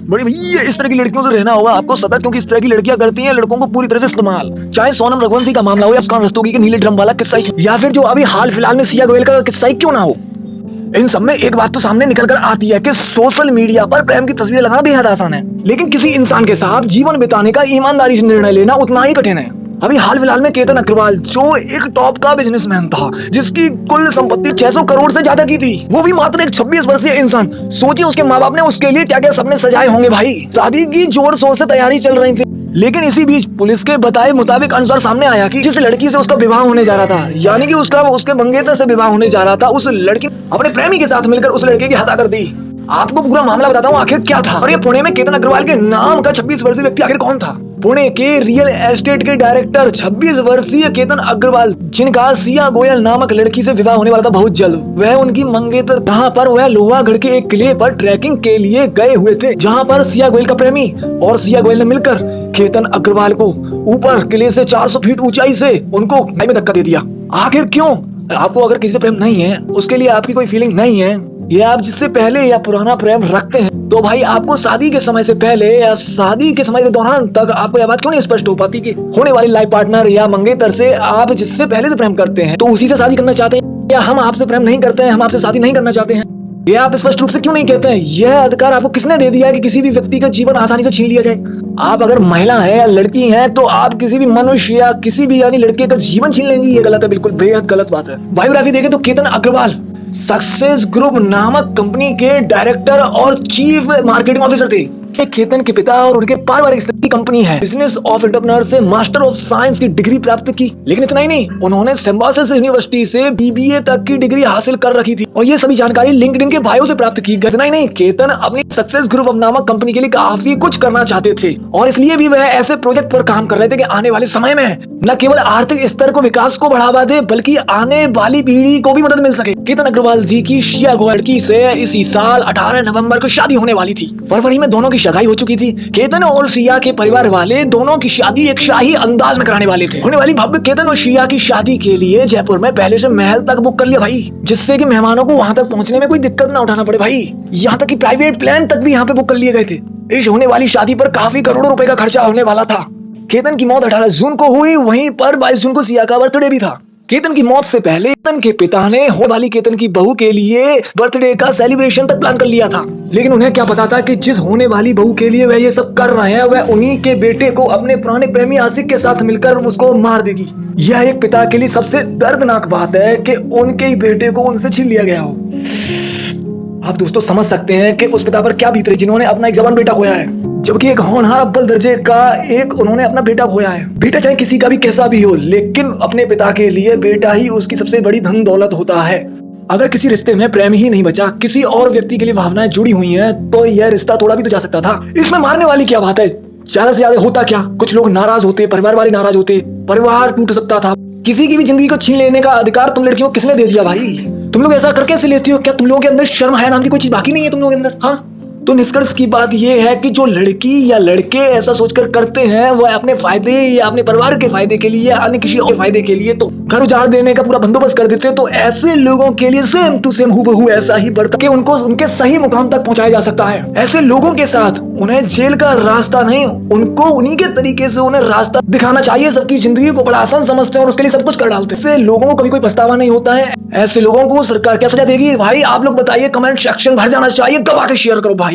बड़ी भैया इस तरह की लड़कियों से रहना होगा आपको सतर्क, क्योंकि इस तरह की लड़कियां करती हैं लड़कों को पूरी तरह से इस्तेमाल। चाहे सोनम रघुवंशी का मामला हो या मुस्कान रस्तोगी के नीले ड्रम वाला किस्सा ही, या फिर जो अभी हाल फिलहाल में सिया गोयल का किस्सा ही क्यों ना हो, इन सब में एक बात तो सामने निकल कर आती है कि सोशल मीडिया पर प्रेम की तस्वीरें लगाना बेहद आसान है, लेकिन किसी इंसान के साथ जीवन बिताने का ईमानदारी से निर्णय लेना उतना ही कठिन है। अभी हाल फिलहाल में केतन अग्रवाल जो एक टॉप का बिजनेसमैन था, जिसकी कुल संपत्ति 600 करोड़ से ज्यादा की थी, वो भी मात्र एक 26 वर्षीय इंसान। सोचिए उसके माँ बाप ने उसके लिए क्या क्या सपने सजाए होंगे भाई। शादी की जोर शोर से तैयारी चल रही थी, लेकिन इसी बीच पुलिस के बताए मुताबिक अनुसार सामने आया कि जिस लड़की से उसका विवाह होने जा रहा था, यानी कि उसके मंगेतर से विवाह होने जा रहा था, उस लड़की अपने प्रेमी के साथ मिलकर उस लड़के की हत्या कर दी। आपको पूरा मामला बताता हूँ आखिर क्या था। और ये पुणे में केतन अग्रवाल के नाम का 26 वर्षीय व्यक्ति आखिर कौन था? पुणे के रियल एस्टेट के डायरेक्टर 26 वर्षीय केतन अग्रवाल, जिनका सिया गोयल नामक लड़की से विवाह होने वाला था बहुत जल्द। वह उनकी मंगेतर, जहाँ पर वह लोहागढ़ के एक किले पर ट्रैकिंग के लिए गए हुए थे, जहाँ पर सिया गोयल का प्रेमी और सिया गोयल ने मिलकर केतन अग्रवाल को ऊपर किले से 400 फीट ऊंचाई से उनको खाई में धक्का दे दिया। आखिर क्यों? आपको अगर किसी से प्रेम नहीं है, उसके लिए आपकी कोई फीलिंग नहीं है, या आप जिससे पहले या पुराना प्रेम रखते हैं, तो भाई आपको शादी के समय से पहले या शादी के समय के दौरान तक आपको यह बात क्यों नहीं स्पष्ट हो पाती कि होने वाली लाइफ पार्टनर या मंगेतर से आप जिससे पहले से प्रेम करते हैं तो उसी से शादी करना चाहते हैं, या हम आपसे प्रेम नहीं करते हैं, हम आपसे शादी नहीं करना चाहते हैं, यह आप स्पष्ट रूप से क्यों नहीं कहते हैं? यह अधिकार आपको किसने दे दिया है कि किसी भी व्यक्ति का जीवन आसानी से छीन लिया जाए? आप अगर महिला है या लड़की है तो आप किसी भी मनुष्य या किसी भी यानी लड़के का जीवन छीन लेंगी, ये गलत है, बिल्कुल बेहद गलत बात है। बायोग्राफी देखें तो केतन अग्रवाल सक्सेस ग्रुप नामक कंपनी के डायरेक्टर और चीफ मार्केटिंग ऑफिसर थे। केतन के पिता और उनके पारिवारिक की कंपनी है बिजनेस ऑफ एंटरप्रेन्योर से मास्टर ऑफ साइंस की डिग्री प्राप्त की। लेकिन इतना ही नहीं, उन्होंने सिम्बायोसिस यूनिवर्सिटी से बीबीए तक की डिग्री हासिल कर रखी थी, और ये सभी जानकारी लिंक्डइन के बायो से प्राप्त की। इतना ही नहीं, केतन अपनी सक्सेस ग्रुप नामक कंपनी के लिए काफी कुछ करना चाहते थे, और इसलिए भी वह ऐसे प्रोजेक्ट पर काम कर रहे थे कि आने वाले समय में न केवल आर्थिक स्तर को विकास को बढ़ावा दे, बल्कि आने वाली पीढ़ी को भी मदद मिल सके। केतन अग्रवाल जी की सिया गोयल से इसी साल 18 नवंबर को शादी होने वाली थी। फरवरी में दोनों की सगाई हो चुकी थी। केतन और सिया के परिवार वाले दोनों की शादी एक शाही अंदाज में कराने वाले थे। होने वाली भव्य केतन और सिया की शादी के लिए जयपुर में पहले से महल तक बुक कर लिया भाई, जिससे कि मेहमानों को वहां तक पहुंचने में कोई दिक्कत ना उठाना पड़े भाई। यहाँ तक कि प्राइवेट प्लेन तक भी यहाँ पे बुक कर लिए गए थे। इस होने वाली शादी पर काफी करोड़ों रुपए का खर्चा होने वाला था। केतन की मौत 18 जून को हुई, वहीं पर 22 जून को सिया का बर्थडे भी था। केतन की मौत से पहले केतन के पिता ने होने वाली केतन की बहू के लिए बर्थडे का सेलिब्रेशन तक प्लान कर लिया था, लेकिन उन्हें क्या पता था कि जिस होने वाली बहू के लिए वह ये सब कर रहे हैं, वह उन्हीं के बेटे को अपने पुराने प्रेमी आशिक के साथ मिलकर उसको मार देगी। यह एक पिता के लिए सबसे दर्दनाक बात है कि उनके ही बेटे को उनसे छीन लिया गया हो। आप दोस्तों समझ सकते हैं कि उस पिता पर क्या बीत रही जिन्होंने अपना एक जवान बेटा खोया है, जबकि एक होनहार अव्वल दर्जे का एक उन्होंने अपना बेटा खोया है। बेटा चाहे किसी का भी कैसा भी हो, लेकिन अपने पिता के लिए बेटा ही उसकी सबसे बड़ी धन दौलत होता है। अगर किसी रिश्ते में प्रेम ही नहीं बचा, किसी और व्यक्ति के लिए भावनाएं जुड़ी हुई हैं, तो यह रिश्ता तोड़ा भी तो जा सकता था। इसमें मारने वाली क्या बात है? ज्यादा से ज्यादा होता क्या, कुछ लोग नाराज होते, परिवार वाले नाराज होते, परिवार टूट सकता था। किसी की भी जिंदगी को छीन लेने का अधिकार तुम लड़कियों को किसने दे दिया भाई? तुम लोग ऐसा कर कैसे लेती हो? क्या तुम लोगों के अंदर शर्म हया नाम की कोई चीज बाकी नहीं है तुम लोगों के अंदर? हाँ, तो निष्कर्ष की बात यह है कि जो लड़की या लड़के ऐसा सोचकर करते हैं, वह अपने फायदे या अपने परिवार के फायदे के लिए या अन्य किसी और फायदे के लिए तो घर उजाड़ देने का पूरा बंदोबस्त कर देते हैं। तो ऐसे लोगों के लिए सेम टू सेम हूबहू ऐसा ही बर्ताव कि उनको उनके सही मुकाम तक पहुंचाया जा सकता है। ऐसे लोगों के साथ उन्हें जेल का रास्ता नहीं, उनको उन्हीं के तरीके से उन्हें रास्ता दिखाना चाहिए। सबकी जिंदगी को बड़ा आसान समझते हैं और उसके लिए सब कुछ कर डालते हैं। ऐसे लोगों को कभी कोई पछतावा नहीं होता है। ऐसे लोगों को सरकार क्या सजा देगी भाई? आप लोग बताइए, कमेंट सेक्शन भर जाना चाहिए। दबा के शेयर करो भाई।